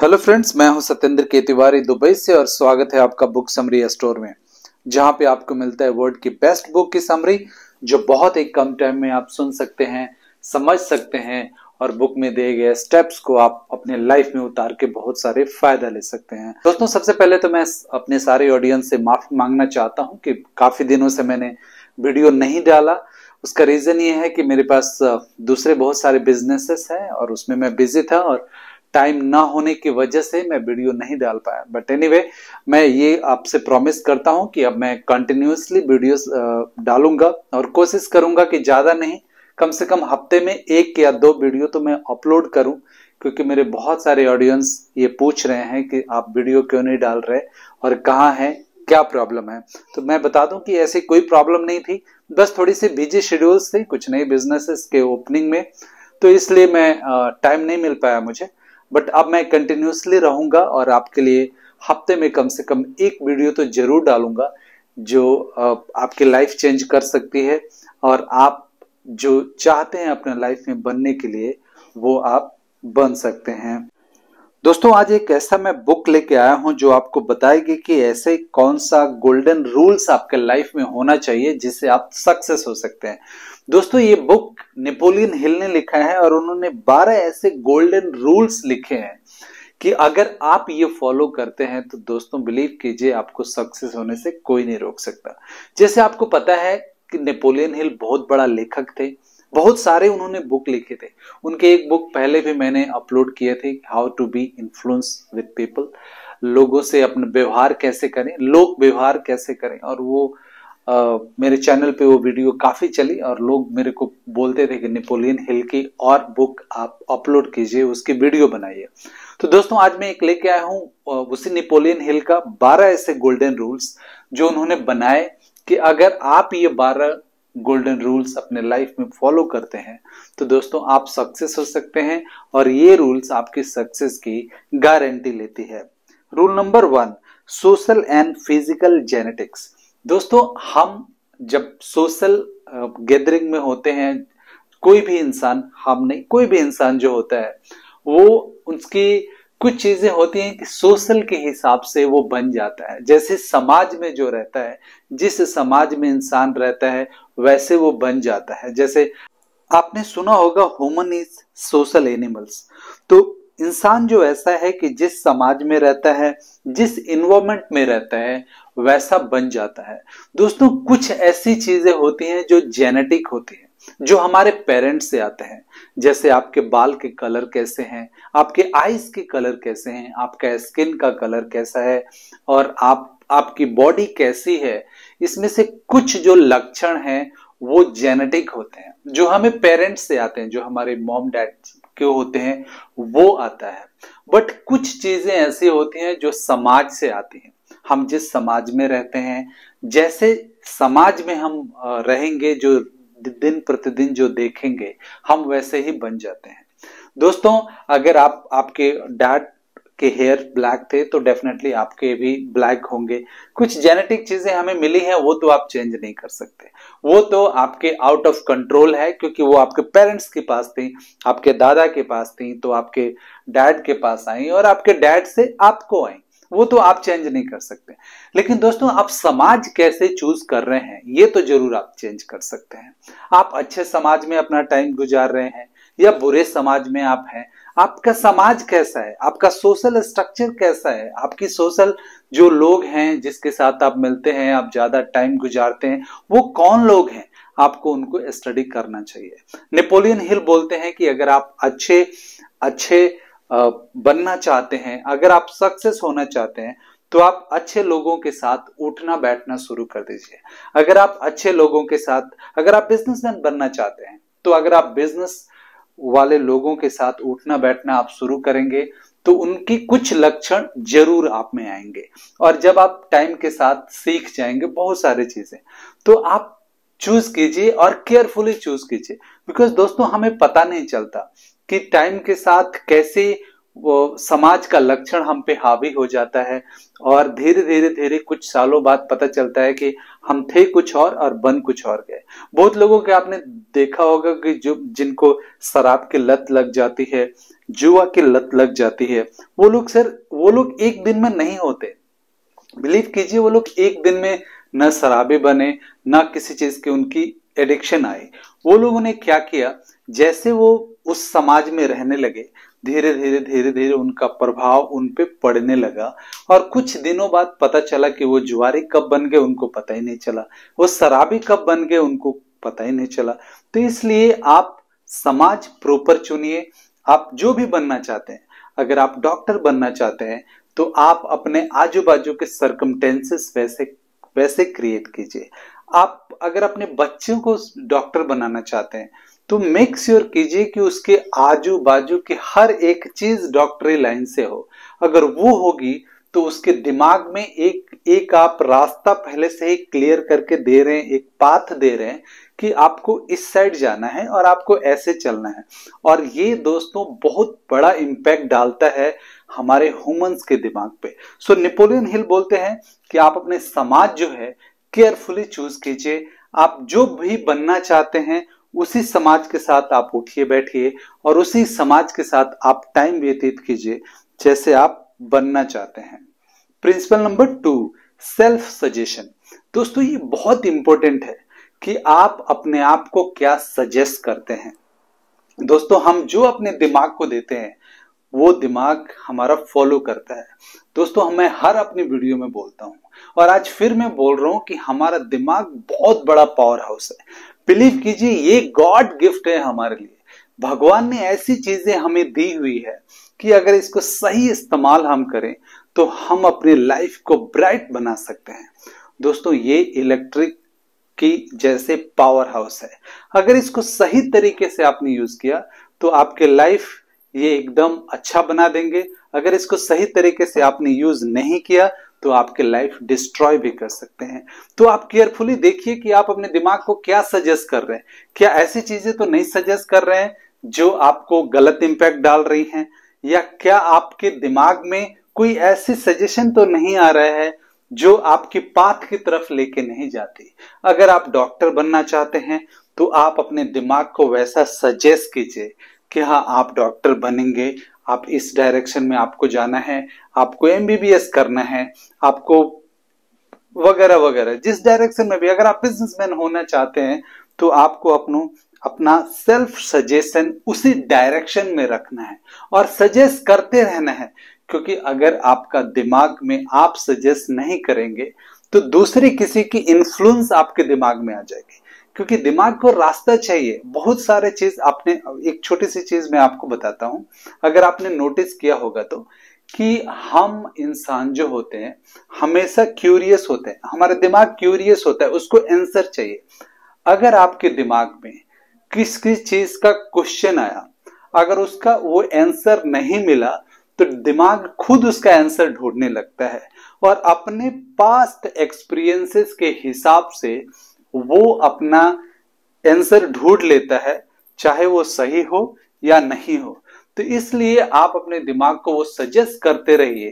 Hello friends, मैं हूं सत्येंद्र के तिवारी दुबई से और स्वागत है आपका बुक समरी स्टोर में, जहां पे आपको मिलता है वर्ल्ड की बेस्ट बुक की समरी जो बहुत ही कम टाइम में आप सुन सकते हैं, समझ सकते हैं और बुक में दिए गए स्टेप्स को आप अपने लाइफ में उतार के बहुत सारे फायदा ले सकते हैं। दोस्तों, सबसे पहले तो मैं अपने सारे ऑडियंस से माफी मांगना चाहता हूं कि काफी दिनों से मैंने वीडियो नहीं डाला। उसका रीजन ये है कि मेरे पास दूसरे बहुत सारे बिजनेसेस हैं और उसमें मैं बिजी था और टाइम ना होने की वजह से मैं वीडियो नहीं डाल पाया। बट एनीवे, मैं ये आपसे प्रॉमिस करता हूं कि अब मैं कंटिन्यूअसली वीडियोस डालूंगा और कोशिश करूंगा कि ज्यादा नहीं, कम से कम हफ्ते में 1 या 2 वीडियो तो मैं अपलोड करूं, क्योंकि मेरे बहुत सारे ऑडियंस ये पूछ रहे हैं कि आप वीडियो क्यों नहीं डाल रहे और कहाँ है, क्या प्रॉब्लम है। तो मैं बता दूं कि ऐसी कोई प्रॉब्लम नहीं थी, बस थोड़ी सी बिजी शेड्यूल्स थे कुछ नए बिजनेसेस के ओपनिंग में, तो इसलिए मैं टाइम नहीं मिल पाया मुझे। बट अब मैं कंटिन्यूअसली रहूंगा और आपके लिए हफ्ते में कम से कम 1 वीडियो तो जरूर डालूंगा जो आपकी लाइफ चेंज कर सकती है और आप जो चाहते हैं अपने लाइफ में बनने के लिए वो आप बन सकते हैं। दोस्तों, आज एक ऐसा मैं बुक लेके आया हूं जो आपको बताएगी कि ऐसे कौन सा गोल्डन रूल्स आपके लाइफ में होना चाहिए जिससे आप सक्सेस हो सकते हैं। दोस्तों, ये बुक नेपोलियन हिल ने लिखा है और उन्होंने 12 ऐसे गोल्डन रूल्स लिखे हैं कि अगर आप ये फॉलो करते हैं तो दोस्तों बिलीव कीजिए, आपको सक्सेस होने से कोई नहीं रोक सकता। जैसे आपको पता है कि नेपोलियन हिल बहुत बड़ा लेखक थे, बहुत सारे उन्होंने बुक लिखे थे। उनके एक बुक पहले भी मैंने अपलोड किए थे, how to be influence with people, लोगों से अपना व्यवहार कैसे करें, लोक व्यवहार कैसे करें। और वो मेरे चैनल पे वो वीडियो काफी चली और लोग मेरे को बोलते थे कि नेपोलियन हिल की और बुक आप अपलोड कीजिए, उसकी वीडियो बनाइए। तो दोस्तों, आज मैं एक लेके आया हूं उसी नेपोलियन हिल का 12 ऐसे गोल्डन रूल्स जो उन्होंने बनाए कि अगर आप ये 12 गोल्डन रूल्स अपने लाइफ में फॉलो करते हैं तो दोस्तों आप सक्सेस हो सकते हैं और ये रूल्स आपकी सक्सेस की गारंटी लेती है। Rule number 1, social and physical genetics. दोस्तों, हम जब सोशल गैदरिंग में होते हैं, कोई भी इंसान, हम नहीं, कोई भी इंसान जो होता है वो उसकी कुछ चीजें होती हैं कि सोशल के हिसाब से वो बन जाता है। जैसे समाज में जो रहता है, जिस समाज में इंसान रहता है वैसे वो बन जाता है। जैसे आपने सुना होगा ह्यूमन इज सोशल एनिमल्स। तो इंसान जो ऐसा है कि जिस समाज में रहता है, जिस इन्वायरमेंट में रहता है वैसा बन जाता है। दोस्तों, कुछ ऐसी चीजें होती हैं जो जेनेटिक होती हैं, जो हमारे पेरेंट्स से आते हैं। जैसे आपके बाल के कलर कैसे हैं, आपके आईज के कलर कैसे हैं, आपका स्किन का कलर कैसा है और आपकी बॉडी कैसी है, इसमें से कुछ जो लक्षण हैं वो जेनेटिक होते हैं, जो हमें पेरेंट्स से आते हैं, जो हमारे मॉम डैड के होते हैं वो आता है। बट कुछ चीजें ऐसी होती हैं जो समाज से आती हैं। हम जिस समाज में रहते हैं, जैसे समाज में हम रहेंगे, जो दिन प्रतिदिन जो देखेंगे हम वैसे ही बन जाते हैं। दोस्तों, अगर आपके डैड के हेयर ब्लैक थे तो डेफिनेटली आपके भी ब्लैक होंगे। कुछ जेनेटिक चीजें हमें मिली हैं, वो तो आप चेंज नहीं कर सकते, वो तो आपके आउट ऑफ कंट्रोल है, क्योंकि वो आपके पेरेंट्स के पास थी, आपके दादा के पास थी, तो आपके डैड के पास आई और आपके डैड से आपको आई, वो तो आप चेंज नहीं कर सकते। लेकिन दोस्तों, आप समाज कैसे चूज कर रहे हैं ये तो जरूर आप चेंज कर सकते हैं। आप अच्छे समाज में अपना टाइम गुजार रहे हैं या बुरे समाज में आप हैं, आपका समाज कैसा है, आपका सोशल स्ट्रक्चर कैसा है, आपकी सोशल जो लोग हैं जिसके साथ आप मिलते हैं, आप ज्यादा टाइम गुजारते हैं, वो कौन लोग हैं, आपको उनको स्टडी करना चाहिए। नेपोलियन हिल बोलते हैं कि अगर आप अच्छे बनना चाहते हैं, अगर आप सक्सेस होना चाहते हैं तो आप अच्छे लोगों के साथ उठना बैठना शुरू कर दीजिए। अगर आप अच्छे लोगों के साथ, अगर आप बिजनेसमैन बनना चाहते हैं तो अगर आप बिजनेस वाले लोगों के साथ उठना बैठना आप शुरू करेंगे तो उनकी कुछ लक्षण जरूर आप में आएंगे। और जब आप टाइम के साथ सीख जाएंगे बहुत सारी चीजें, तो आप चूज कीजिए और केयरफुली चूज कीजिए। बिकॉज दोस्तों, हमें पता नहीं चलता कि टाइम के साथ कैसे वो समाज का लक्षण हम पे हावी हो जाता है और धीरे धीरे धीरे कुछ सालों बाद पता चलता है कि हम थे कुछ और बन कुछ और गए। बहुत लोगों के आपने देखा होगा कि जो जिनको शराब की लत लग जाती है, जुआ की लत लग जाती है, वो लोग एक दिन में नहीं होते। बिलीव कीजिए, वो लोग एक दिन में न शराबी बने, न किसी चीज की उनकी एडिक्शन आई। वो लोगों ने क्या किया, जैसे वो उस समाज में रहने लगे, धीरे धीरे उनका प्रभाव उन पे पड़ने लगा और कुछ दिनों बाद पता चला कि वो जुआरी कब बन गए उनको पता ही नहीं चला, वो शराबी कब बन गए उनको पता ही नहीं चला। तो इसलिए आप समाज प्रॉपर चुनिए। आप जो भी बनना चाहते हैं, अगर आप डॉक्टर बनना चाहते हैं तो आप अपने आजू बाजू के सर्कमटेंसेस वैसे क्रिएट कीजिए। आप अगर अपने बच्चों को डॉक्टर बनाना चाहते हैं तो मेक श्योर कीजिए कि उसके आजू बाजू की हर एक चीज डॉक्टरी लाइन से हो। अगर वो होगी तो उसके दिमाग में एक आप रास्ता पहले से ही क्लियर करके दे रहे हैं, एक पाथ दे रहे हैं कि आपको इस साइड जाना है और आपको ऐसे चलना है। और ये दोस्तों बहुत बड़ा इंपैक्ट डालता है हमारे ह्यूमंस के दिमाग पे। सो नेपोलियन हिल बोलते हैं कि आप अपने समाज जो है केयरफुली चूज कीजिए। आप जो भी बनना चाहते हैं उसी समाज के साथ आप उठिए बैठिए और उसी समाज के साथ आप टाइम व्यतीत कीजिए जैसे आप बनना चाहते हैं। Principle number 2, self suggestion. दोस्तों ये बहुत इंपॉर्टेंट है कि आप अपने आप को क्या सजेस्ट करते हैं। दोस्तों हम जो अपने दिमाग को देते हैं वो दिमाग हमारा फॉलो करता है। दोस्तों मैं हर अपनी वीडियो में बोलता हूं और आज फिर मैं बोल रहा हूं कि हमारा दिमाग बहुत बड़ा पावर हाउस है। बिलीव कीजिए ये गॉड गिफ्ट है हमारे लिए। भगवान ने ऐसी चीजें हमें दी हुई है कि अगर इसको सही इस्तेमाल हम करें तो हम अपनी लाइफ को ब्राइट बना सकते हैं। दोस्तों ये इलेक्ट्रिक की जैसे पावर हाउस है। अगर इसको सही तरीके से आपने यूज किया तो आपके लाइफ ये एकदम अच्छा बना देंगे। अगर इसको सही तरीके से आपने यूज नहीं किया तो आपके लाइफ डिस्ट्रॉय भी कर सकते हैं। तो आप केयरफुली देखिए कि आप अपने दिमाग को क्या सजेस्ट कर रहे हैं। क्या ऐसी चीजें तो नहीं सजेस्ट कर रहे हैं जो आपको गलत इंपैक्ट डाल रही हैं, या क्या आपके दिमाग में कोई ऐसी सजेशन तो नहीं आ रहा है जो आपकी पाथ की तरफ लेके नहीं जाती। अगर आप डॉक्टर बनना चाहते हैं तो आप अपने दिमाग को वैसा सजेस्ट कीजिए कि हाँ आप डॉक्टर बनेंगे, आप इस डायरेक्शन में आपको जाना है, आपको एमबीबीएस करना है, आपको वगैरह वगैरह। जिस डायरेक्शन में भी, अगर आप बिजनेसमैन होना चाहते हैं तो आपको अपना सेल्फ सजेशन उसी डायरेक्शन में रखना है और सजेस्ट करते रहना है। क्योंकि अगर आपका दिमाग में आप सजेस्ट नहीं करेंगे तो दूसरे किसी की इन्फ्लुएंस आपके दिमाग में आ जाएगी। क्योंकि दिमाग को रास्ता चाहिए। बहुत सारे चीज आपने, एक छोटी सी चीज मैं आपको बताता हूं, अगर आपने नोटिस किया होगा तो, कि हम इंसान जो होते हैं हमेशा क्यूरियस होते हैं। हमारा दिमाग क्यूरियस होता है, उसको आंसर चाहिए। अगर आपके दिमाग में किस किस चीज का क्वेश्चन आया, अगर उसका वो आंसर नहीं मिला तो दिमाग खुद उसका आंसर ढूंढने लगता है और अपने पास्ट एक्सपीरियंसेस के हिसाब से वो अपना आंसर ढूंढ लेता है, चाहे वो सही हो या नहीं हो। तो इसलिए आप अपने दिमाग को वो सजेस्ट करते रहिए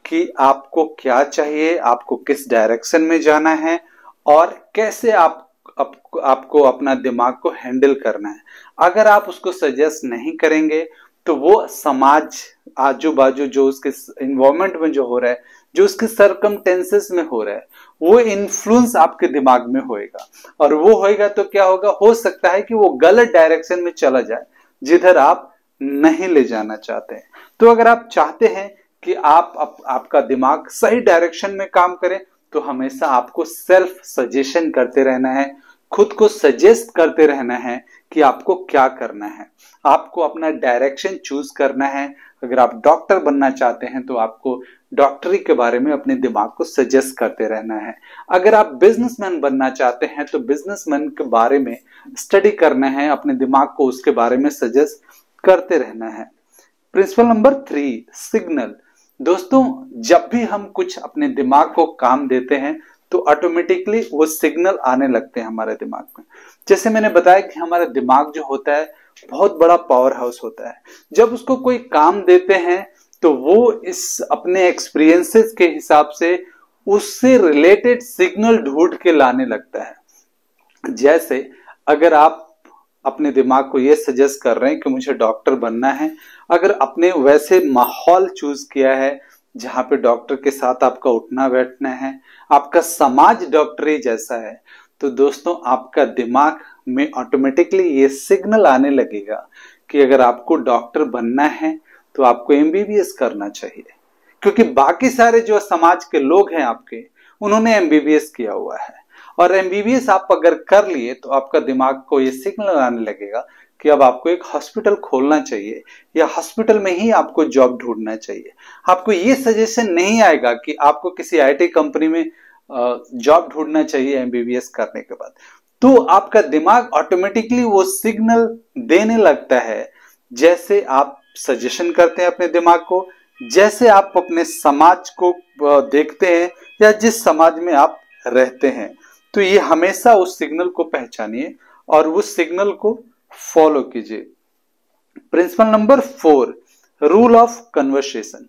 कि आपको क्या चाहिए, आपको किस डायरेक्शन में जाना है और कैसे आपको अपना दिमाग को हैंडल करना है। अगर आप उसको सजेस्ट नहीं करेंगे तो वो समाज आजू बाजू जो उसके इन्वायरमेंट में जो हो रहा है, जो उसके सर्कमटेंसेस में हो रहा है, वो इन्फ्लुएंस आपके दिमाग में होएगा। और वो होएगा तो क्या होगा, हो सकता है कि वो गलत डायरेक्शन में चला जाए जिधर आप नहीं ले जाना चाहते हैं। तो अगर आप चाहते हैं कि आपका दिमाग सही डायरेक्शन में काम करे तो हमेशा आपको सेल्फ सजेशन करते रहना है, खुद को सजेस्ट करते रहना है कि आपको क्या करना है। आपको अपना डायरेक्शन चूज करना है। अगर आप डॉक्टर बनना चाहते हैं तो आपको डॉक्टरी के बारे में अपने दिमाग को सजेस्ट करते रहना है। अगर आप बिजनेसमैन बनना चाहते हैं तो बिजनेसमैन के बारे में स्टडी करना है, अपने दिमाग को उसके बारे में सजेस्ट करते रहना है। Principle number 3, signal. दोस्तों जब भी हम कुछ अपने दिमाग को काम देते हैं तो ऑटोमेटिकली वो सिग्नल आने लगते हैं हमारे दिमाग में। जैसे मैंने बताया कि हमारा दिमाग जो होता है बहुत बड़ा पावर हाउस होता है। जब उसको कोई काम देते हैं तो वो इस अपने एक्सपीरियंसेस के हिसाब से उससे रिलेटेड सिग्नल ढूंढ के लाने लगता है। जैसे अगर आप अपने दिमाग को ये सजेस्ट कर रहे हैं कि मुझे डॉक्टर बनना है, अगर अपने वैसे माहौल चूज किया है जहां पे डॉक्टर के साथ आपका उठना बैठना है, आपका समाज डॉक्टरी जैसा है, तो दोस्तों आपका दिमाग में ऑटोमेटिकली ये सिग्नल आने लगेगा कि अगर आपको डॉक्टर बनना है तो आपको एमबीबीएस करना चाहिए, क्योंकि बाकी सारे जो समाज के लोग हैं आपके, उन्होंने एमबीबीएस किया हुआ है। और एमबीबीएस आप अगर कर लिए तो आपका दिमाग को ये सिग्नल आने लगेगा कि अब आपको एक हॉस्पिटल खोलना चाहिए या हॉस्पिटल में ही आपको जॉब ढूंढना चाहिए। आपको ये सजेशन नहीं आएगा कि आपको किसी आईटी कंपनी में जॉब ढूंढना चाहिए एमबीबीएस करने के बाद। तो आपका दिमाग ऑटोमेटिकली वो सिग्नल देने लगता है, जैसे आप सजेशन करते हैं अपने दिमाग को, जैसे आप अपने समाज को देखते हैं या जिस समाज में आप रहते हैं। तो ये हमेशा उस सिग्नल को पहचानिए और उस सिग्नल को फॉलो कीजिए। Principle number 4, rule of conversation.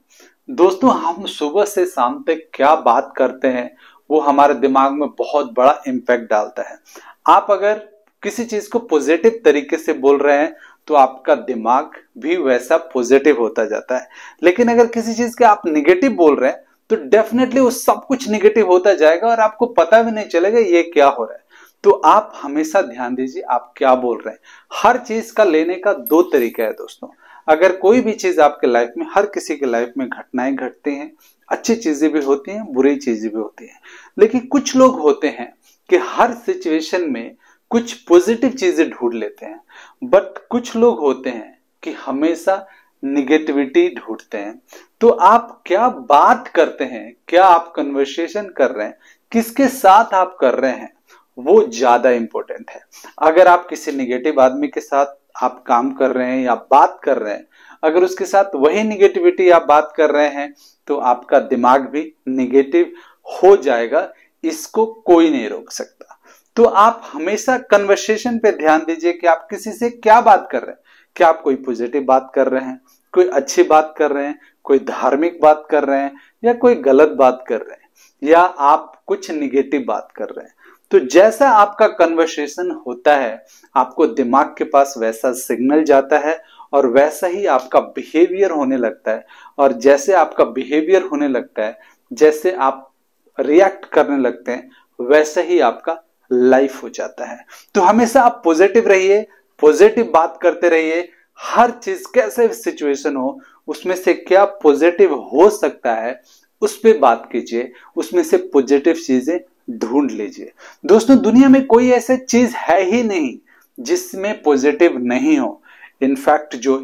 दोस्तों हम सुबह से शाम तक क्या बात करते हैं वो हमारे दिमाग में बहुत बड़ा इंपैक्ट डालता है। आप अगर किसी चीज को पॉजिटिव तरीके से बोल रहे हैं तो आपका दिमाग भी वैसा पॉजिटिव होता जाता है, लेकिन अगर किसी चीज के आप निगेटिव बोल रहे हैं तो डेफिनेटली वो सब कुछ निगेटिव होता जाएगा और आपको पता भी नहीं चलेगा ये क्या हो रहा है। तो आप हमेशा ध्यान दीजिए आप क्या बोल रहे हैं। हर चीज का लेने का 2 तरीका है दोस्तों। अगर कोई भी चीज आपके लाइफ में, हर किसी के लाइफ में घटनाएं घटती हैं, अच्छी चीजें भी होती हैं, बुरी चीजें भी होती हैं, लेकिन कुछ लोग होते हैं कि हर सिचुएशन में कुछ पॉजिटिव चीजें ढूंढ लेते हैं, बट कुछ लोग होते हैं कि हमेशा निगेटिविटी ढूंढते हैं। तो आप क्या बात करते हैं, क्या आप कन्वर्सेशन कर रहे हैं, किसके साथ आप कर रहे हैं, वो ज्यादा इंपॉर्टेंट है। अगर आप किसी निगेटिव आदमी के साथ आप काम कर रहे हैं या बात कर रहे हैं, अगर उसके साथ वही निगेटिविटी आप बात कर रहे हैं तो आपका दिमाग भी निगेटिव हो जाएगा, इसको कोई नहीं रोक सकता। तो आप हमेशा कन्वर्सेशन पे ध्यान दीजिए कि आप किसी से क्या बात कर रहे हैं। क्या आप कोई पॉजिटिव बात कर रहे हैं, कोई अच्छी बात कर रहे हैं, कोई धार्मिक बात कर रहे हैं, या कोई गलत बात कर रहे हैं, या आप कुछ निगेटिव बात कर रहे हैं। तो जैसा आपका कन्वर्सेशन होता है आपको दिमाग के पास वैसा सिग्नल जाता है और वैसा ही आपका बिहेवियर होने लगता है। और जैसे आपका बिहेवियर होने लगता है, जैसे आप रिएक्ट करने लगते हैं, वैसे ही आपका लाइफ हो जाता है। तो हमेशा आप पॉजिटिव रहिए, पॉजिटिव बात करते रहिए। हर चीज कैसे सिचुएशन हो उसमें से क्या पॉजिटिव हो सकता है उस पे बात कीजिए, उसमें से पॉजिटिव चीजें ढूंढ लीजिए। दोस्तों दुनिया में कोई ऐसी चीज है ही नहीं जिसमें पॉजिटिव नहीं हो। इनफैक्ट जो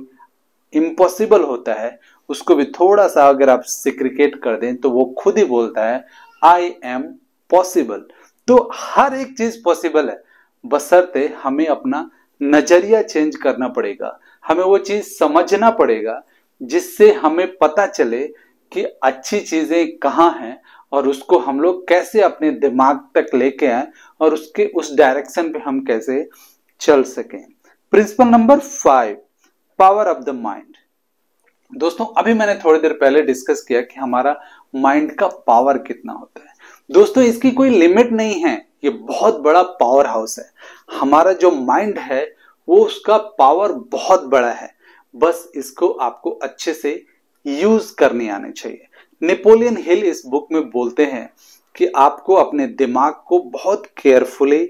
इम्पॉसिबल होता है उसको भी थोड़ा सा अगर आप सिक्रिकेट कर दें तो वो खुद ही बोलता है आई एम पॉसिबल। तो हर एक चीज पॉसिबल है, बशर्ते हमें अपना नजरिया चेंज करना पड़ेगा, हमें वो चीज समझना पड़ेगा जिससे हमें पता चले कि अच्छी चीजें कहाँ हैं और उसको हम लोग कैसे अपने दिमाग तक लेके आए और उसके उस डायरेक्शन पे हम कैसे चल सकें। Principle number 5, power of the mind. दोस्तों अभी मैंने थोड़ी देर पहले डिस्कस किया कि हमारा माइंड का पावर कितना होता है। दोस्तों इसकी कोई लिमिट नहीं है, ये बहुत बड़ा पावर हाउस है। हमारा जो माइंड है वो उसका पावर बहुत बड़ा है, बस इसको आपको अच्छे से यूज करनी आनी चाहिए। नेपोलियन हिल इस बुक में बोलते हैं कि आपको अपने दिमाग को बहुत केयरफुली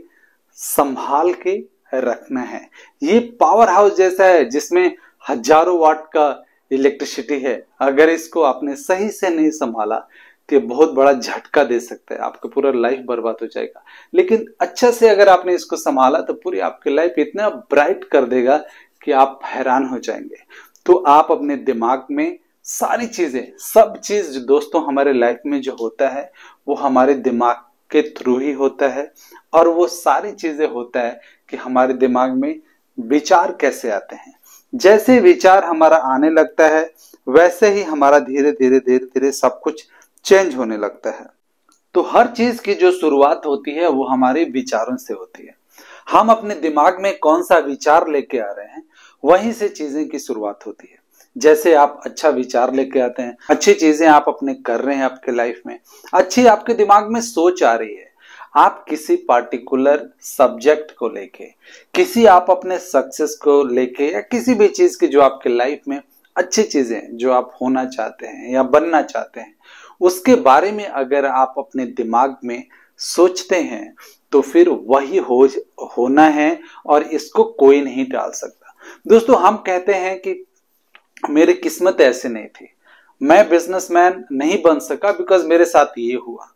संभाल के रखना है। ये पावर हाउस जैसा है जिसमें हजारों वाट का इलेक्ट्रिसिटी है। अगर इसको आपने सही से नहीं संभाला तो ये बहुत बड़ा झटका दे सकता है, आपका पूरा लाइफ बर्बाद हो जाएगा। लेकिन अच्छा से अगर आपने इसको संभाला तो पूरी आपकी लाइफ इतना ब्राइट कर देगा कि आप हैरान हो जाएंगे। तो आप अपने दिमाग में सारी चीजें, सब चीज दोस्तों हमारे लाइफ में जो होता है वो हमारे दिमाग के थ्रू ही होता है। और वो सारी चीजें होता है कि हमारे दिमाग में विचार कैसे आते हैं। जैसे विचार हमारा आने लगता है वैसे ही हमारा धीरे धीरे धीरे धीरे सब कुछ चेंज होने लगता है। तो हर चीज की जो शुरुआत होती है वो हमारे विचारों से होती है। हम अपने दिमाग में कौन सा विचार लेके आ रहे हैं वहीं से चीजें की शुरुआत होती है। जैसे आप अच्छा विचार लेके आते हैं, अच्छी चीजें आप अपने कर रहे हैं आपके लाइफ में, अच्छी आपके दिमाग में सोच आ रही है, आप किसी पार्टिकुलर सब्जेक्ट को लेके, किसी आप अपने सक्सेस को लेके, या किसी भी चीज की जो आपके लाइफ में अच्छी चीजें जो आप होना चाहते हैं या बनना चाहते हैं, उसके बारे में अगर आप अपने दिमाग में सोचते हैं तो फिर वही होना है और इसको कोई नहीं टाल सकता। दोस्तों, हम कहते हैं कि मेरी किस्मत ऐसे नहीं थी, मैं बिजनेसमैन नहीं बन सका बिकॉज मेरे साथ ये हुआ।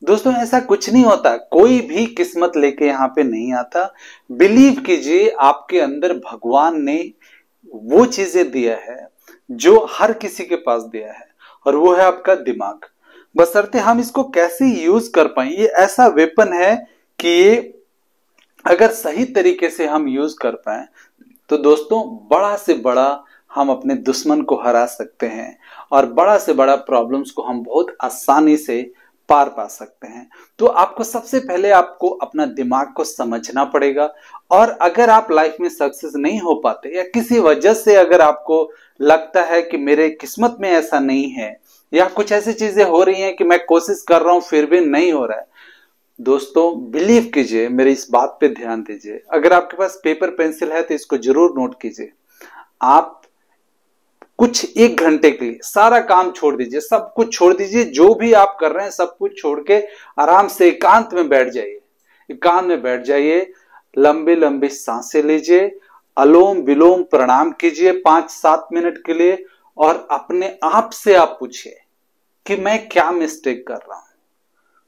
दोस्तों, ऐसा कुछ नहीं होता, कोई भी किस्मत लेके यहाँ पे नहीं आता। बिलीव कीजिए, आपके अंदर भगवान ने वो चीजें दिया है जो हर किसी के पास दिया है, और वो है आपका दिमाग। बशर्ते हम इसको कैसे यूज कर पाए। ये ऐसा वेपन है कि ये अगर सही तरीके से हम यूज कर पाए तो दोस्तों बड़ा से बड़ा हम अपने दुश्मन को हरा सकते हैं, और बड़ा से बड़ा प्रॉब्लम्स को हम बहुत आसानी से पार पा सकते हैं। तो आपको सबसे पहले आपको अपना दिमाग को समझना पड़ेगा। और अगर आप लाइफ में सक्सेस नहीं हो पाते, या किसी वजह से अगर आपको लगता है कि मेरे किस्मत में ऐसा नहीं है, या कुछ ऐसी चीजें हो रही हैं कि मैं कोशिश कर रहा हूं फिर भी नहीं हो रहा है, दोस्तों बिलीव कीजिए, मेरी इस बात पे ध्यान दीजिए। अगर आपके पास पेपर पेंसिल है तो इसको जरूर नोट कीजिए। आप कुछ 1 घंटे के लिए सारा काम छोड़ दीजिए, सब कुछ छोड़ दीजिए, जो भी आप कर रहे हैं सब कुछ छोड़ के आराम से एकांत में बैठ जाइए। एकांत में बैठ जाइए, लंबी लंबी सांसें लीजिए, अलोम विलोम प्राणायाम कीजिए 5-7 मिनट के लिए, और अपने आप से आप पूछिए कि मैं क्या मिस्टेक कर रहा हूं,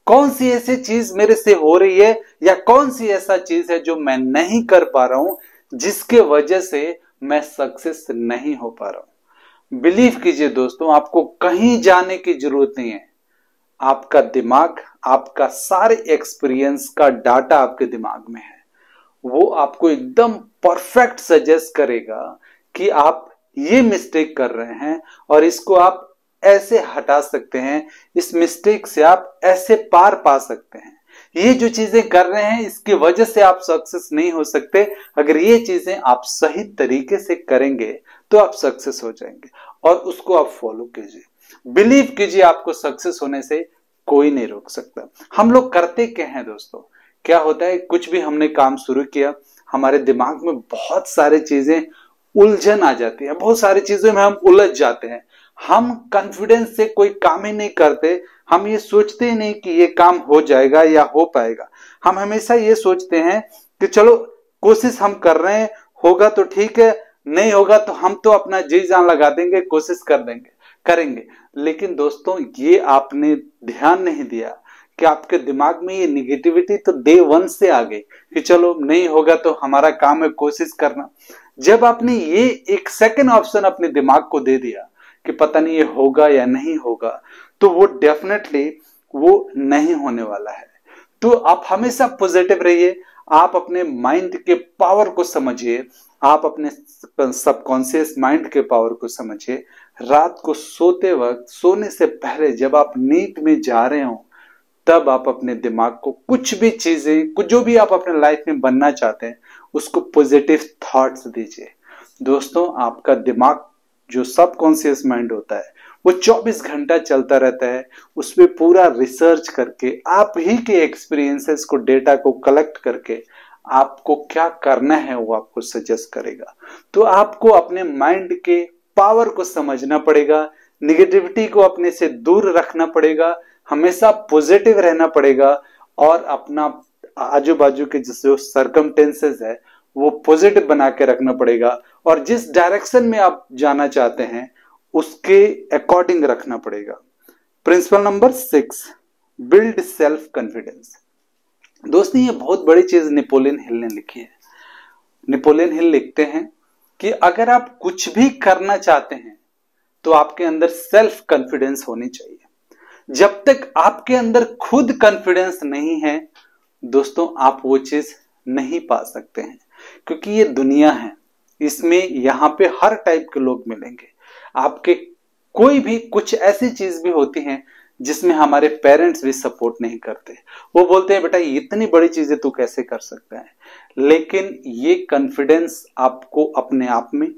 कौन सी ऐसी चीज मेरे से हो रही है, या कौन सी ऐसा चीज है जो मैं नहीं कर पा रहा हूं, जिसके वजह से मैं सक्सेस नहीं हो पा रहा हूं। बिलीव कीजिए दोस्तों, आपको कहीं जाने की जरूरत नहीं है। आपका दिमाग, आपका सारे एक्सपीरियंस का डाटा आपके दिमाग में है, वो आपको एकदम परफेक्ट सजेस्ट करेगा कि आप ये मिस्टेक कर रहे हैं और इसको आप ऐसे हटा सकते हैं, इस मिस्टेक से आप ऐसे पार पा सकते हैं। ये जो चीजें कर रहे हैं इसकी वजह से आप सक्सेस नहीं हो सकते, अगर ये चीजें आप सही तरीके से करेंगे तो आप सक्सेस हो जाएंगे, और उसको आप फॉलो कीजिए। बिलीव कीजिए, आपको सक्सेस होने से कोई नहीं रोक सकता। हम लोग करते क्या हैं दोस्तों, क्या होता है, कुछ भी हमने काम शुरू किया, हमारे दिमाग में बहुत सारी चीजें उलझन आ जाती है, बहुत सारी चीजों में हम उलझ जाते हैं, हम कॉन्फिडेंस से कोई काम ही नहीं करते, हम ये सोचते ही नहीं कि ये काम हो जाएगा या हो पाएगा। हम हमेशा ये सोचते हैं कि चलो कोशिश हम कर रहे हैं, होगा तो ठीक है, नहीं होगा तो हम तो अपना जी जान लगा देंगे, कोशिश करेंगे। लेकिन दोस्तों, ये आपने ध्यान नहीं दिया कि आपके दिमाग में ये निगेटिविटी तो डे 1 से आ गई कि चलो नहीं होगा तो हमारा काम है कोशिश करना। जब आपने ये एक सेकंड ऑप्शन अपने दिमाग को दे दिया कि पता नहीं ये होगा या नहीं होगा, तो वो डेफिनेटली वो नहीं होने वाला है। तो आप हमेशा पॉजिटिव रहिए, आप अपने माइंड के पावर को समझिए, आप अपने सबकॉन्शियस माइंड के पावर को समझिए। रात को सोते वक्त, सोने से पहले जब आप नींद में जा रहे हो, तब आप अपने दिमाग को कुछ भी चीजें, कुछ जो भी आप अपने लाइफ में बनना चाहते हैं, उसको पॉजिटिव थॉट्स दीजिए। दोस्तों, आपका दिमाग जो सबकॉन्शियस माइंड होता है वो 24 घंटा चलता रहता है, उसमें पूरा रिसर्च करके, आप ही के एक्सपीरियंसेस को, डेटा को कलेक्ट करके आपको क्या करना है वो आपको सजेस्ट करेगा। तो आपको अपने माइंड के पावर को समझना पड़ेगा, निगेटिविटी को अपने से दूर रखना पड़ेगा, हमेशा पॉजिटिव रहना पड़ेगा, और अपना आजू बाजू के जो सर्कमटेंसेस है वो पॉजिटिव बना के रखना पड़ेगा, और जिस डायरेक्शन में आप जाना चाहते हैं उसके अकॉर्डिंग रखना पड़ेगा। Principle number 6, build self confidence. दोस्तों, ये बहुत बड़ी चीज नेपोलियन हिल ने लिखी है। नेपोलियन हिल लिखते हैं कि अगर आप कुछ भी करना चाहते हैं तो आपके अंदर सेल्फ कॉन्फिडेंस होनी चाहिए। जब तक आपके अंदर खुद कॉन्फिडेंस नहीं है दोस्तों, आप वो चीज नहीं पा सकते हैं, क्योंकि ये दुनिया है, इसमें यहाँ पे हर टाइप के लोग मिलेंगे। आपके कोई भी कुछ ऐसी चीज भी होती हैं जिसमें हमारे पेरेंट्स भी सपोर्ट नहीं करते। वो बोलते हैं बेटा इतनी बड़ी चीजें तू कैसे कर सकता है। लेकिन ये कॉन्फिडेंस आपको अपने आप में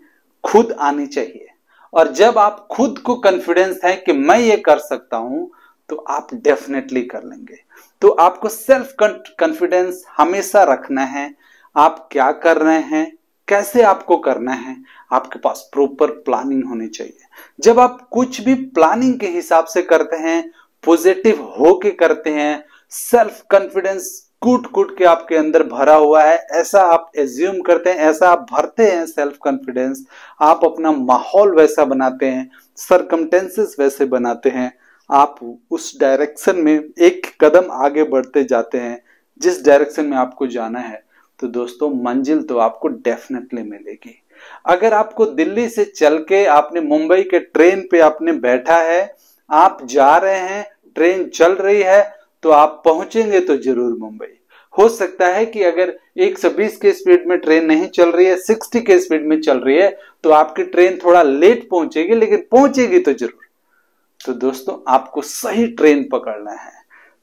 खुद आनी चाहिए, और जब आप खुद को कॉन्फिडेंस है कि मैं ये कर सकता हूं तो आप डेफिनेटली कर लेंगे। तो आपको सेल्फ कॉन्फिडेंस हमेशा रखना है। आप क्या कर रहे हैं, कैसे आपको करना है, आपके पास प्रॉपर प्लानिंग होनी चाहिए। जब आप कुछ भी प्लानिंग के हिसाब से करते हैं, पॉजिटिव होके करते हैं, सेल्फ कॉन्फिडेंस कूट कूट के आपके अंदर भरा हुआ है, ऐसा आप एज्यूम करते हैं, ऐसा आप भरते हैं सेल्फ कॉन्फिडेंस, आप अपना माहौल वैसा बनाते हैं, सरकमटेंसेस वैसे बनाते हैं, आप उस डायरेक्शन में एक कदम आगे बढ़ते जाते हैं जिस डायरेक्शन में आपको जाना है, तो दोस्तों मंजिल तो आपको डेफिनेटली मिलेगी। अगर आपको दिल्ली से चल के आपने मुंबई के ट्रेन पे आपने बैठा है, आप जा रहे हैं, ट्रेन चल रही है, तो आप पहुंचेंगे तो जरूर मुंबई। हो सकता है कि अगर 120 के स्पीड में ट्रेन नहीं चल रही है, 60 के स्पीड में चल रही है, तो आपकी ट्रेन थोड़ा लेट पहुंचेगी, लेकिन पहुंचेगी तो जरूर। तो दोस्तों आपको सही ट्रेन पकड़ना है,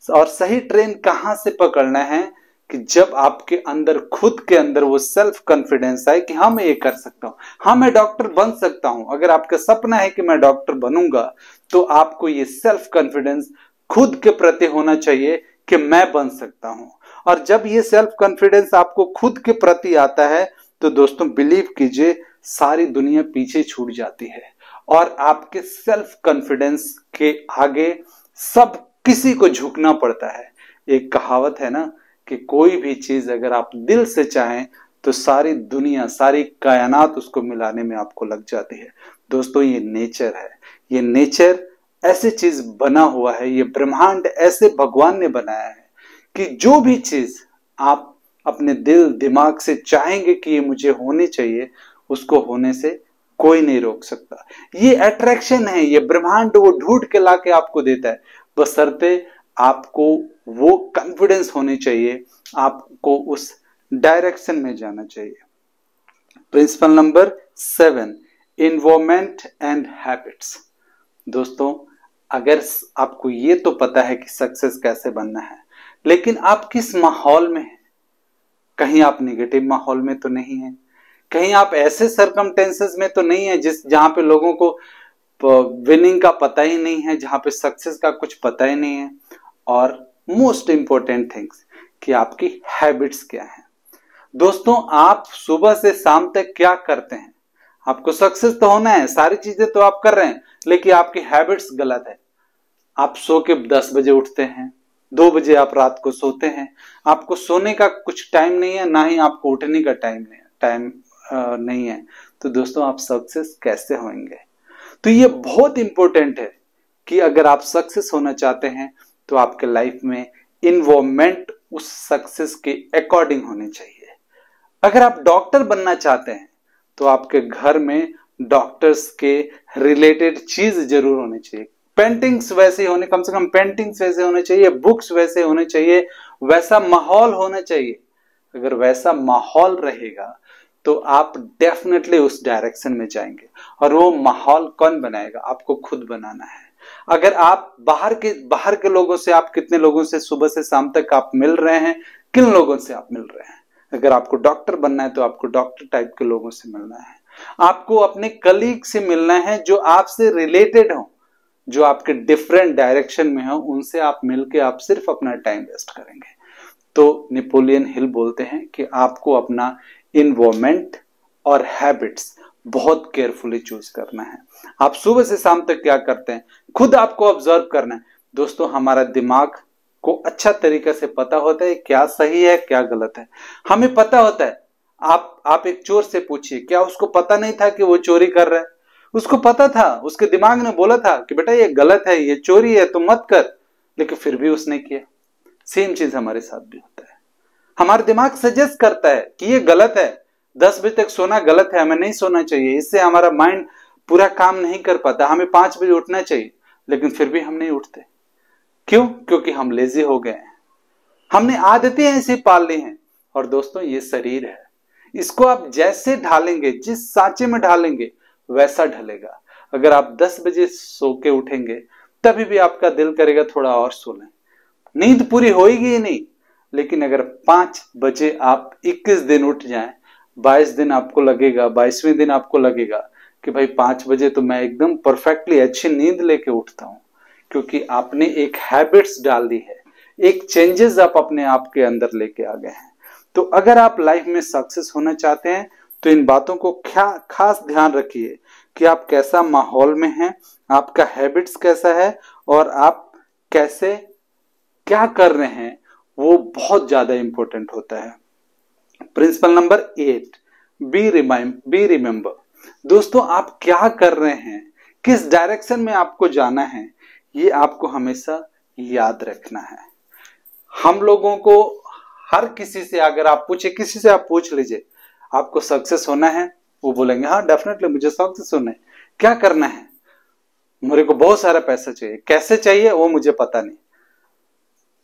और सही ट्रेन कहां से पकड़ना है कि जब आपके अंदर खुद के अंदर वो सेल्फ कॉन्फिडेंस आए कि हाँ मैं ये कर सकता हूं, हाँ मैं डॉक्टर बन सकता हूं। अगर आपका सपना है कि मैं डॉक्टर बनूंगा, तो आपको ये सेल्फ कॉन्फिडेंस खुद के प्रति होना चाहिए कि मैं बन सकता हूं। और जब ये सेल्फ कॉन्फिडेंस आपको खुद के प्रति आता है, तो दोस्तों बिलीव कीजिए सारी दुनिया पीछे छूट जाती है, और आपके सेल्फ कॉन्फिडेंस के आगे सब किसी को झुकना पड़ता है। एक कहावत है ना कि कोई भी चीज अगर आप दिल से चाहें तो सारी दुनिया, सारी कायनात उसको मिलाने में आपको लग जाती है। दोस्तों ये नेचर है, ये नेचर ऐसी चीज बना हुआ है, ये ब्रह्मांड ऐसे भगवान ने बनाया है कि जो भी चीज आप अपने दिल दिमाग से चाहेंगे कि ये मुझे होनी चाहिए, उसको होने से कोई नहीं रोक सकता। ये अट्रैक्शन है, ये ब्रह्मांड वो ढूंढ के लाके आपको देता है, बशर्ते आपको वो कॉन्फिडेंस होनी चाहिए, आपको उस डायरेक्शन में जाना चाहिए। Principle number 7, environment and habits. दोस्तों अगर आपको ये तो पता है कि सक्सेस कैसे बनना है, लेकिन आप किस माहौल में हैं? कहीं आप नेगेटिव माहौल में तो नहीं है, कहीं आप ऐसे सरकमटेंसेस में तो नहीं है जहां पे लोगों को विनिंग का पता ही नहीं है, जहां पे सक्सेस का कुछ पता ही नहीं है। और मोस्ट इंपॉर्टेंट थिंग्स कि आपकी हैबिट्स क्या है। दोस्तों आप सुबह से शाम तक क्या करते हैं? आपको सक्सेस तो होना है, सारी चीजें तो आप कर रहे हैं, लेकिन आपकी हैबिट्स गलत है। आप सो के 10 बजे उठते हैं, 2 बजे आप रात को सोते हैं, आपको सोने का कुछ टाइम नहीं है, ना ही आपको उठने का टाइम नहीं है। तो दोस्तों आप सक्सेस कैसे होंगे? तो ये बहुत इंपॉर्टेंट है कि अगर आप सक्सेस होना चाहते हैं तो आपके लाइफ में इन्वॉल्वमेंट उस सक्सेस के अकॉर्डिंग होनी चाहिए। अगर आप डॉक्टर बनना चाहते हैं तो आपके घर में डॉक्टर्स के रिलेटेड चीज जरूर होनी चाहिए। पेंटिंग्स वैसे होने, कम से कम पेंटिंग्स वैसे होने चाहिए, बुक्स वैसे होने चाहिए, वैसा माहौल होना चाहिए। अगर वैसा माहौल रहेगा तो आप डेफिनेटली उस डायरेक्शन में जाएंगे। और वो माहौल कौन बनाएगा? आपको खुद बनाना है। अगर आप बाहर के लोगों से, आप कितने लोगों से सुबह से शाम तक आप मिल रहे हैं, किन लोगों से आप मिल रहे हैं? अगर आपको डॉक्टर बनना है तो आपको डॉक्टर टाइप के लोगों से मिलना है, आपको अपने कलीग से मिलना है जो आपसे रिलेटेड हो, जो आपके डिफरेंट डायरेक्शन में हो, उनसे आप मिलके आप सिर्फ अपना टाइम वेस्ट करेंगे। तो नेपोलियन हिल बोलते हैं कि आपको अपना इन्वॉल्वमेंट और हैबिट्स बहुत केयरफुली चूज करना है। आप सुबह से शाम तक क्या करते हैं, खुद आपको ऑब्जर्व करना है। दोस्तों हमारा दिमाग को अच्छा तरीके से पता होता है क्या सही है क्या गलत है, हमें पता होता है। आप एक चोर से पूछिए, क्या उसको पता नहीं था कि वो चोरी कर रहा है? उसको पता था, उसके दिमाग ने बोला था कि बेटा ये गलत है, ये चोरी है, तुम मत कर, लेकिन फिर भी उसने किया। सेम चीज हमारे साथ भी होता है। हमारा दिमाग सजेस्ट करता है कि ये गलत है, 10 बजे तक सोना गलत है, हमें नहीं सोना चाहिए, इससे हमारा माइंड पूरा काम नहीं कर पाता, हमें 5 बजे उठना चाहिए, लेकिन फिर भी हम नहीं उठते। क्यों? क्योंकि हम लेजी हो गए हैं, हमने आदतें ऐसी पाल ली हैं। और दोस्तों ये शरीर है, इसको आप जैसे ढालेंगे, जिस सांचे में ढालेंगे वैसा ढलेगा। अगर आप 10 बजे सो के उठेंगे तभी भी आपका दिल करेगा थोड़ा और सो लें, नींद पूरी होएगी ही नहीं। लेकिन अगर 5 बजे आप 21 दिन उठ जाएं, 22 दिन आपको लगेगा, 22वें दिन आपको लगेगा कि भाई 5 बजे तो मैं एकदम परफेक्टली अच्छी नींद लेके उठता हूं, क्योंकि आपने एक हैबिट्स डाल दी है, एक चेंजेस आप अपने आप के अंदर लेके आ गए हैं। तो अगर आप लाइफ में सक्सेस होना चाहते हैं तो इन बातों को खास ध्यान रखिए कि आप कैसा माहौल में हैं, आपका हैबिट्स कैसा है और आप कैसे क्या कर रहे हैं, वो बहुत ज्यादा इंपॉर्टेंट होता है। Principle number 8, be remember. दोस्तों, आप क्या कर रहे हैं, किस डायरेक्शन में आपको जाना है, ये आपको हमेशा याद रखना है। हम लोगों को हर किसी से अगर आप पूछे, किसी से आप पूछ लीजिए आपको सक्सेस होना है, वो बोलेंगे हाँ डेफिनेटली मुझे सक्सेस होना है। क्या करना है? मेरे को बहुत सारा पैसा चाहिए। कैसे चाहिए वो मुझे पता नहीं।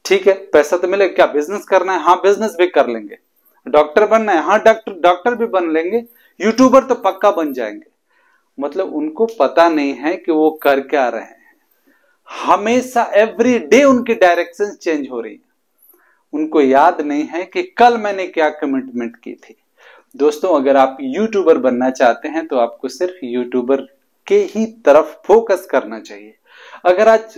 ठीक है, पैसा तो मिलेगा। क्या बिजनेस करना है? हाँ बिजनेस भी कर लेंगे। डॉक्टर बनना है? हाँ डॉक्टर भी बन लेंगे। यूट्यूबर तो पक्का बन जाएंगे। मतलब उनको पता नहीं है कि वो कर क्या रहे हैं। हमेशा एवरी डे उनकी डायरेक्शन चेंज हो रही है। उनको याद नहीं है कि कल मैंने क्या कमिटमेंट की थी। दोस्तों, अगर आप यूट्यूबर बनना चाहते हैं तो आपको सिर्फ यूट्यूबर के ही तरफ फोकस करना चाहिए। अगर आज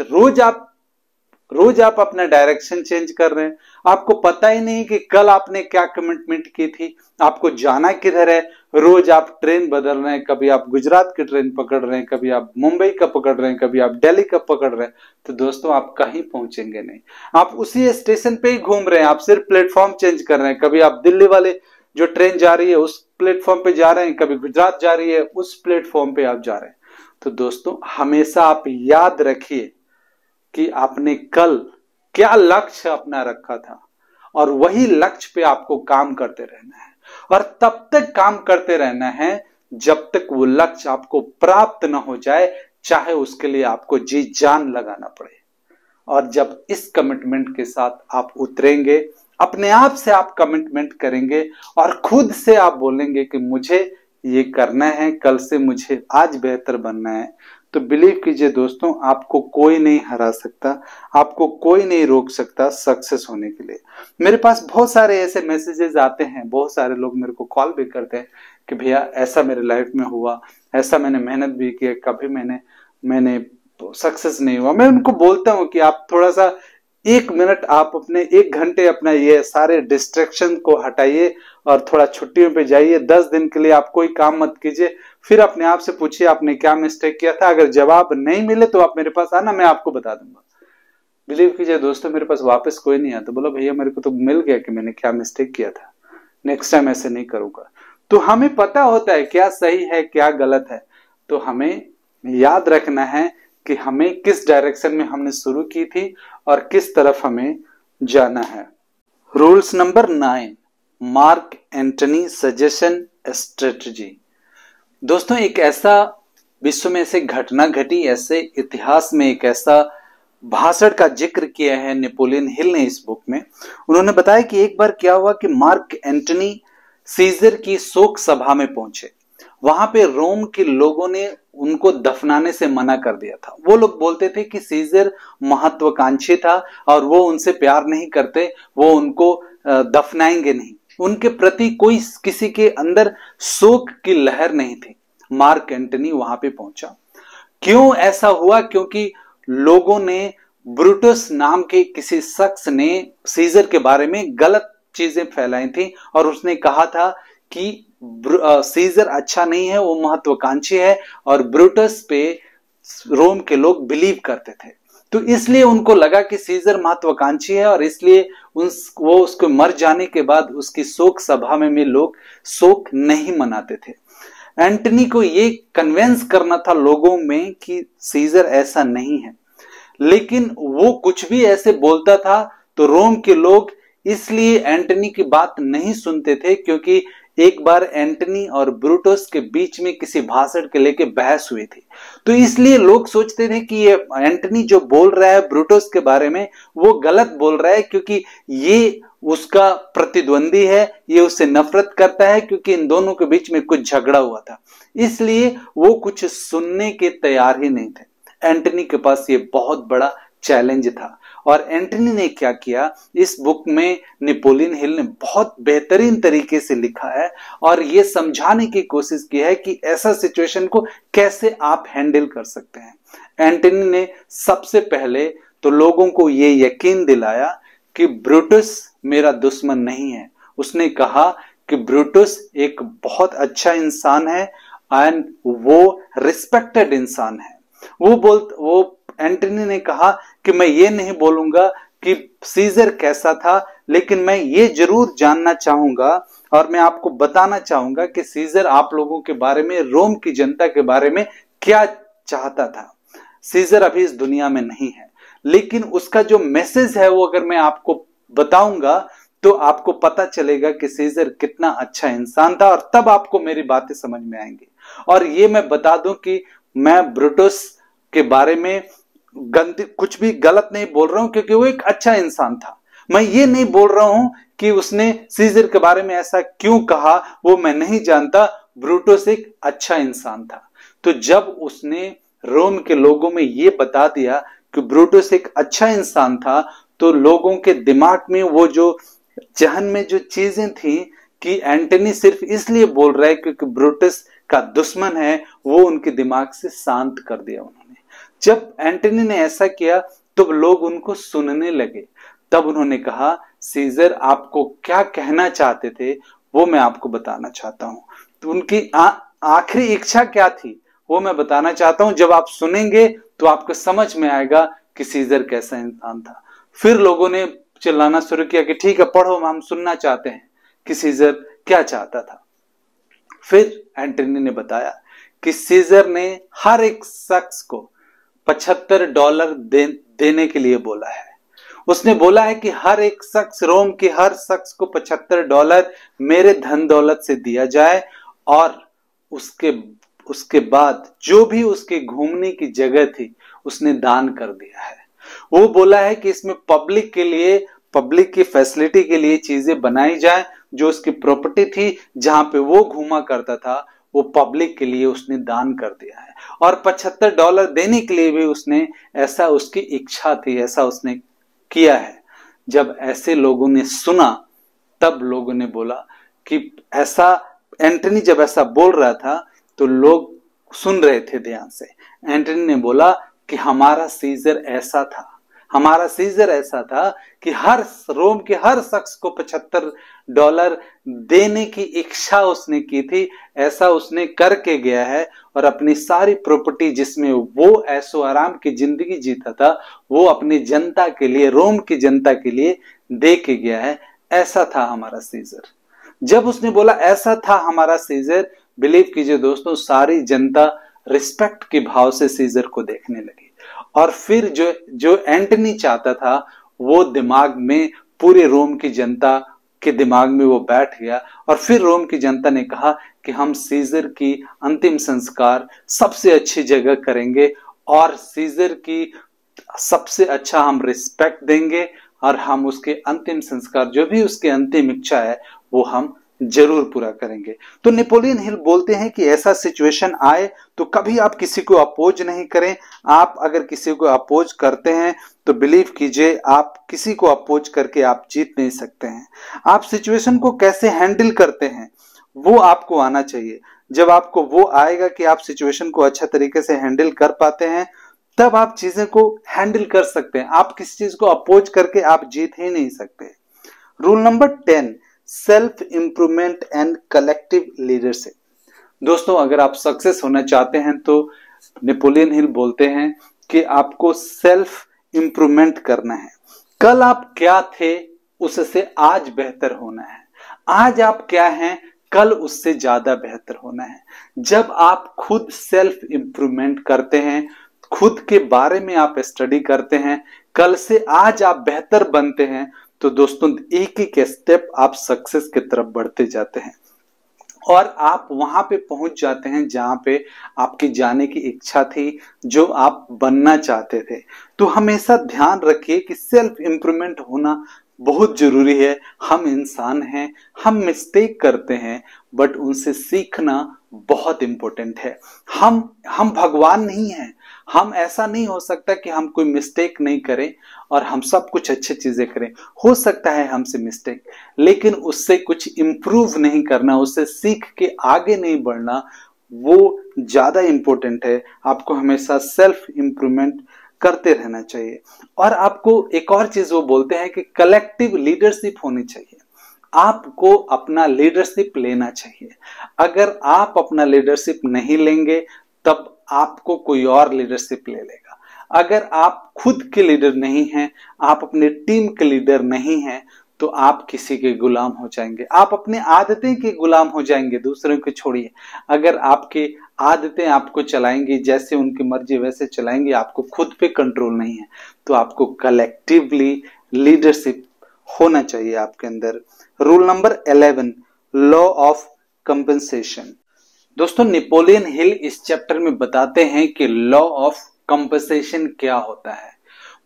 रोज आप अपना डायरेक्शन चेंज कर रहे हैं, आपको पता ही नहीं कि कल आपने क्या कमिटमेंट की थी, आपको जाना किधर है, रोज आप ट्रेन बदल रहे हैं, कभी आप गुजरात की ट्रेन पकड़ रहे हैं, कभी आप मुंबई का पकड़ रहे हैं, कभी आप दिल्ली का पकड़ रहे हैं, तो दोस्तों आप कहीं पहुंचेंगे नहीं। आप उसी स्टेशन पे ही घूम रहे हैं, आप सिर्फ प्लेटफॉर्म चेंज कर रहे हैं। कभी आप दिल्ली वाले जो ट्रेन जा रही है उस प्लेटफॉर्म पे जा रहे हैं, कभी गुजरात जा रही है उस प्लेटफॉर्म पे आप जा रहे हैं। तो दोस्तों, हमेशा आप याद रखिए कि आपने कल क्या लक्ष्य अपना रखा था और वही लक्ष्य पे आपको काम करते रहना है। और तब तक काम करते रहना है जब तक वो लक्ष्य आपको प्राप्त न हो जाए, चाहे उसके लिए आपको जी जान लगाना पड़े। और जब इस कमिटमेंट के साथ आप उतरेंगे, अपने आप से आप कमिटमेंट करेंगे और खुद से आप बोलेंगे कि मुझे ये करना है, कल से मुझे आज बेहतर बनना है, तो बिलीव कीजिए दोस्तों, आपको कोई नहीं हरा सकता, आपको कोई नहीं रोक सकता सक्सेस होने के लिए। मेरे पास बहुत सारे ऐसे मैसेजेस आते हैं, बहुत सारे लोग मेरे को कॉल भी करते हैं कि भैया ऐसा मेरे लाइफ में हुआ, ऐसा मैंने मेहनत भी की, कभी मैंने सक्सेस नहीं हुआ। मैं उनको बोलता हूं कि आप थोड़ा सा 1 मिनट, आप अपने 1 घंटे अपना ये सारे डिस्ट्रैक्शन को हटाइए और थोड़ा छुट्टियों पे जाइए। 10 दिन के लिए आप कोई काम मत कीजिए, फिर अपने आप से पूछिए आपने क्या मिस्टेक किया था। अगर जवाब नहीं मिले तो आप मेरे पास आना, मैं आपको बता दूंगा। बिलीव कीजिए दोस्तों, मेरे पास वापस कोई नहीं आता, बोला भैया मेरे को तो मिल गया कि मैंने क्या मिस्टेक किया था, नेक्स्ट टाइम ऐसे नहीं करूंगा। तो हमें पता होता है क्या सही है क्या गलत है। तो हमें याद रखना है कि हमें किस डायरेक्शन में हमने शुरू की थी और किस तरफ हमें जाना है। Rules number 9, mark Antony suggestion strategy. दोस्तों, एक ऐसा विश्व में ऐसे घटना घटी, ऐसे इतिहास में एक ऐसा भाषण का जिक्र किया है नेपोलियन हिल ने इस बुक में। उन्होंने बताया कि एक बार क्या हुआ कि मार्क एंटनी सीजर की शोक सभा में पहुंचे। वहां पे रोम के लोगों ने उनको दफनाने से मना कर दिया था। वो लोग बोलते थे कि सीजर महत्वाकांक्षी था और वो उनसे प्यार नहीं करते, वो उनको दफनाएंगे नहीं, उनके प्रति कोई किसी के अंदर शोक की लहर नहीं थी। मार्क एंटनी वहां पे पहुंचा। क्यों ऐसा हुआ? क्योंकि लोगों ने, ब्रूटस नाम के किसी शख्स ने सीजर के बारे में गलत चीजें फैलाई थी और उसने कहा था कि सीजर अच्छा नहीं है, वो महत्वाकांक्षी है, और ब्रूटस पे रोम के लोग बिलीव करते थे। तो इसलिए उनको लगा कि सीजर महत्वाकांक्षी है और इसलिए वो उसको मर जाने के बाद उसकी शोक सभा में भी लोग शोक नहीं मनाते थे। एंटनी को ये कन्विंस करना था लोगों में कि सीजर ऐसा नहीं है, लेकिन वो कुछ भी ऐसे बोलता था तो रोम के लोग इसलिए एंटनी की बात नहीं सुनते थे, क्योंकि एक बार एंटनी और ब्रूटस के बीच में किसी भाषण के लेके बहस हुई थी। तो इसलिए लोग सोचते थे कि ये एंटनी जो बोल रहा है ब्रूटस के बारे में वो गलत बोल रहा है, क्योंकि ये उसका प्रतिद्वंदी है, ये उससे नफरत करता है, क्योंकि इन दोनों के बीच में कुछ झगड़ा हुआ था। इसलिए वो कुछ सुनने के तैयार ही नहीं थे। एंटनी के पास ये बहुत बड़ा चैलेंज था। और एंटनी ने क्या किया, इस बुक में नेपोलियन हिल ने बहुत बेहतरीन तरीके से लिखा है और ये समझाने की कोशिश की है कि ऐसा सिचुएशन को कैसे आप हैंडल कर सकते हैं। एंटनी ने सबसे पहले तो लोगों को ये यकीन दिलाया कि ब्रूटस मेरा दुश्मन नहीं है। उसने कहा कि ब्रूटस एक बहुत अच्छा इंसान है एंड वो रिस्पेक्टेड इंसान है। वो एंटनी ने कहा कि मैं ये नहीं बोलूंगा कि सीजर कैसा था, लेकिन मैं ये जरूर जानना चाहूंगा और मैं आपको बताना चाहूंगा कि सीजर आप लोगों के बारे में, रोम की जनता के बारे में क्या चाहता था। सीजर अभी इस दुनिया में नहीं है, लेकिन उसका जो मैसेज है वो अगर मैं आपको बताऊंगा तो आपको पता चलेगा कि सीजर कितना अच्छा इंसान था और तब आपको मेरी बातें समझ में आएंगी। और ये मैं बता दूं कि मैं ब्रूटस के बारे में कुछ भी गलत नहीं बोल रहा हूं, क्योंकि वो एक अच्छा इंसान था। मैं ये नहीं बोल रहा हूं कि उसने सीजर के बारे में ऐसा क्यों कहा, वो मैं नहीं जानता। ब्रूटस एक अच्छा इंसान था। तो जब उसने रोम के लोगों में ये बता दिया कि ब्रूटस एक अच्छा इंसान था, तो लोगों के दिमाग में वो जो जहन में जो चीजें थी कि एंटनी सिर्फ इसलिए बोल रहा है क्योंकि ब्रूटस का दुश्मन है, वो उनके दिमाग से शांत कर दिया उन्होंने। जब एंटनी ने ऐसा किया तो लोग उनको सुनने लगे। तब उन्होंने कहा, सीजर आपको क्या कहना चाहते थे वो मैं आपको बताना चाहता हूं। तो उनकी आखिरी इच्छा क्या थी वो मैं बताना चाहता हूं। जब आप सुनेंगे तो आपको समझ में आएगा कि सीजर कैसा इंसान था। फिर लोगों ने चिल्लाना शुरू किया कि ठीक है, पढ़ो, हम सुनना चाहते हैं कि सीजर क्या चाहता था। फिर एंटनी ने बताया कि सीजर ने हर एक शख्स को $75 देने के लिए बोला है। उसने बोला है कि हर एक शख्स, रोम के हर शख्स को $75 मेरे धन दौलत से दिया जाए और उसके बाद जो भी उसके घूमने की जगह थी उसने दान कर दिया है। वो बोला है कि इसमें पब्लिक की फैसिलिटी के लिए चीजें बनाई जाए। जो उसकी प्रॉपर्टी थी जहां पे वो घूमा करता था वो पब्लिक के लिए उसने दान कर दिया है। और $75 देने के लिए भी उसने, ऐसा उसकी इच्छा थी, ऐसा उसने किया है। जब ऐसे लोगों ने सुना तब लोगों ने बोला कि ऐसा, एंटनी जब ऐसा बोल रहा था तो लोग सुन रहे थे ध्यान से। एंटनी ने बोला कि हमारा सीजर ऐसा था कि रोम के हर शख्स को $75 देने की इच्छा उसने की थी। ऐसा उसने करके गया है और अपनी सारी प्रॉपर्टी जिसमें वो ऐशो आराम की जिंदगी जीता था वो अपनी जनता के लिए, रोम की जनता के लिए दे के गया है। ऐसा था हमारा सीजर। जब उसने बोला ऐसा था हमारा सीजर, बिलीव कीजिए दोस्तों, सारी जनता रिस्पेक्ट के भाव से सीजर को देखने लगी। और फिर जो एंटनी चाहता था वो दिमाग में, पूरे रोम की जनता के दिमाग में वो बैठ गया। और फिर रोम की जनता ने कहा कि हम सीजर की अंतिम संस्कार सबसे अच्छी जगह करेंगे और सीजर की सबसे अच्छा हम रिस्पेक्ट देंगे और हम उसके अंतिम संस्कार, जो भी उसकी अंतिम इच्छा है, वो हम जरूर पूरा करेंगे। तो नेपोलियन हिल बोलते हैं कि ऐसा सिचुएशन आए तो कभी आप किसी को अपोज नहीं करें। आप अगर किसी को अपोज करते हैं तो बिलीव कीजिए आप किसी को अपोज करके आप जीत नहीं सकते हैं। आप सिचुएशन को कैसे हैंडल करते हैं वो आपको आना चाहिए। जब आपको वो आएगा कि आप सिचुएशन को अच्छा तरीके से हैंडल कर पाते हैं, तब आप चीजें को हैंडल कर सकते हैं। आप किसी चीज को अपोज करके आप जीत ही नहीं सकते। Rule number 10, self improvement and collective leadership. दोस्तों, अगर आप सक्सेस होना चाहते हैं तो नेपोलियन हिल बोलते हैं कि आपको सेल्फ इंप्रूवमेंट करना है। कल आप क्या थे उससे आज बेहतर होना है। आज आप क्या हैं कल उससे ज्यादा बेहतर होना है। जब आप खुद सेल्फ इंप्रूवमेंट करते हैं, खुद के बारे में आप स्टडी करते हैं, कल से आज आप बेहतर बनते हैं, तो दोस्तों एक एक स्टेप आप सक्सेस की तरफ बढ़ते जाते हैं और आप वहां पे पहुंच जाते हैं जहां पे आपकी जाने की इच्छा थी, जो आप बनना चाहते थे। तो हमेशा ध्यान रखिए कि सेल्फ इंप्रूवमेंट होना बहुत जरूरी है। हम इंसान हैं, हम मिस्टेक करते हैं, बट उनसे सीखना बहुत इंपॉर्टेंट है। हम भगवान नहीं हैं, हम ऐसा नहीं हो सकता कि हम कोई मिस्टेक नहीं करें और हम सब कुछ अच्छी चीजें करें। हो सकता है हमसे मिस्टेक, लेकिन उससे कुछ इम्प्रूव नहीं करना, उससे सीख के आगे नहीं बढ़ना, वो ज्यादा इंपॉर्टेंट है। आपको हमेशा सेल्फ इंप्रूवमेंट करते रहना चाहिए। और आपको एक और चीज वो बोलते हैं कि कलेक्टिव लीडरशिप होनी चाहिए। आपको अपना लीडरशिप लेना चाहिए। अगर आप अपना लीडरशिप नहीं लेंगे तब आपको कोई और लीडरशिप ले लेगा। अगर आप खुद के लीडर नहीं हैं, आप अपने टीम के लीडर नहीं हैं, तो आप किसी के गुलाम हो जाएंगे। आप अपने आदतें के गुलाम हो जाएंगे, दूसरों को छोड़िए। अगर आपके आदतें आपको चलाएंगी, जैसे उनकी मर्जी वैसे चलाएंगी, आपको खुद पे कंट्रोल नहीं है, तो आपको कलेक्टिवली लीडरशिप होना चाहिए आपके अंदर। Rule number 11, law of compensation. दोस्तों, नेपोलियन हिल इस चैप्टर में बताते हैं कि लॉ ऑफ कंपनसेशन क्या होता है।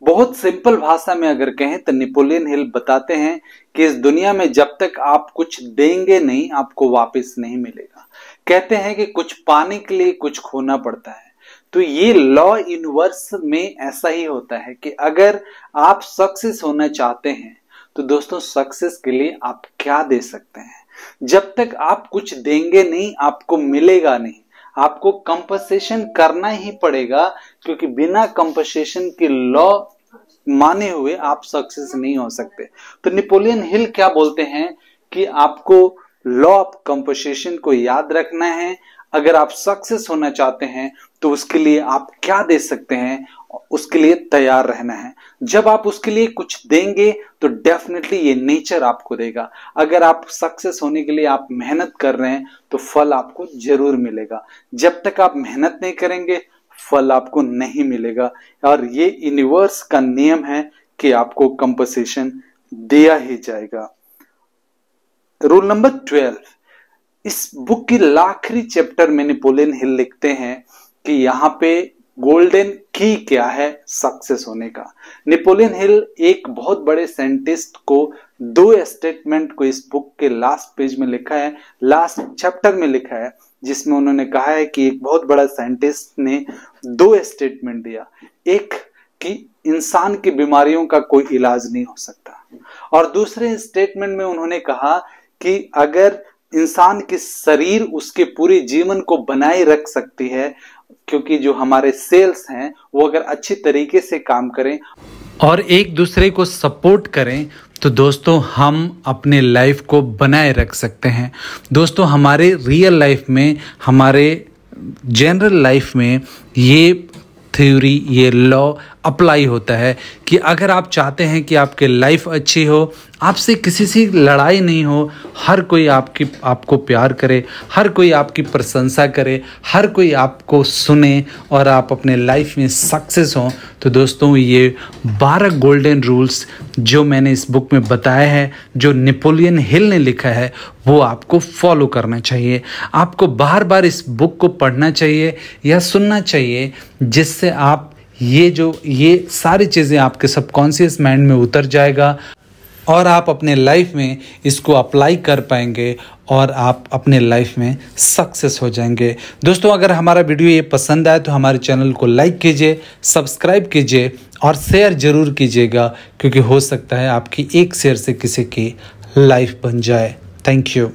बहुत सिंपल भाषा में अगर कहें तो नेपोलियन हिल बताते हैं कि इस दुनिया में जब तक आप कुछ देंगे नहीं, आपको वापस नहीं मिलेगा। कहते हैं कि कुछ पाने के लिए कुछ खोना पड़ता है। तो ये लॉ यूनिवर्स में ऐसा ही होता है कि अगर आप सक्सेस होना चाहते हैं तो दोस्तों, सक्सेस के लिए आप क्या दे सकते हैं? जब तक आप कुछ देंगे नहीं, आपको मिलेगा नहीं। आपको कंपनसेशन करना ही पड़ेगा, क्योंकि बिना कंपनसेशन के लॉ माने हुए आप सक्सेस नहीं हो सकते। तो नेपोलियन हिल क्या बोलते हैं कि आपको लॉ ऑफ कंपनसेशन को याद रखना है। अगर आप सक्सेस होना चाहते हैं तो उसके लिए आप क्या दे सकते हैं, उसके लिए तैयार रहना है। जब आप उसके लिए कुछ देंगे तो डेफिनेटली ये नेचर आपको देगा। अगर आप सक्सेस होने के लिए आप मेहनत कर रहे हैं तो फल आपको जरूर मिलेगा। जब तक आप मेहनत नहीं करेंगे, फल आपको नहीं मिलेगा। और ये यूनिवर्स का नियम है कि आपको कंपनसेशन दिया ही जाएगा। रूल नंबर 12, इस बुक की आखिरी चैप्टर में नेपोलियन हिल लिखते हैं कि यहाँ पे गोल्डन की क्या है सक्सेस होने का। नेपोलियन हिल एक बहुत बड़े साइंटिस्ट को 2 स्टेटमेंट को इस बुक के लास्ट पेज में लिखा है, लास्ट चैप्टर में लिखा है, जिसमें उन्होंने कहा है कि एक बहुत बड़ा साइंटिस्ट ने 2 स्टेटमेंट दिया। एक कि इंसान की बीमारियों का कोई इलाज नहीं हो सकता, और दूसरे स्टेटमेंट में उन्होंने कहा कि अगर इंसान के शरीर उसके पूरे जीवन को बनाए रख सकती है, क्योंकि जो हमारे सेल्स हैं वो अगर अच्छी तरीके से काम करें और एक दूसरे को सपोर्ट करें तो दोस्तों हम अपने लाइफ को बनाए रख सकते हैं। दोस्तों, हमारे रियल लाइफ में, हमारे जनरल लाइफ में ये थ्योरी, ये लॉ अप्लाई होता है कि अगर आप चाहते हैं कि आपकी लाइफ अच्छी हो, आपसे किसी से लड़ाई नहीं हो, हर कोई आपको प्यार करे, हर कोई आपकी प्रशंसा करे, हर कोई आपको सुने और आप अपने लाइफ में सक्सेस हो, तो दोस्तों ये 12 गोल्डन रूल्स जो मैंने इस बुक में बताया है, जो नेपोलियन हिल ने लिखा है, वो आपको फॉलो करना चाहिए। आपको बार बार इस बुक को पढ़ना चाहिए या सुनना चाहिए, जिससे आप ये सारी चीज़ें आपके सबकॉन्शियस माइंड में उतर जाएगा और आप अपने लाइफ में इसको अप्लाई कर पाएंगे और आप अपने लाइफ में सक्सेस हो जाएंगे। दोस्तों, अगर हमारा वीडियो ये पसंद आए तो हमारे चैनल को लाइक कीजिए, सब्सक्राइब कीजिए और शेयर ज़रूर कीजिएगा, क्योंकि हो सकता है आपकी एक शेयर से किसी की लाइफ बन जाए। Thank you.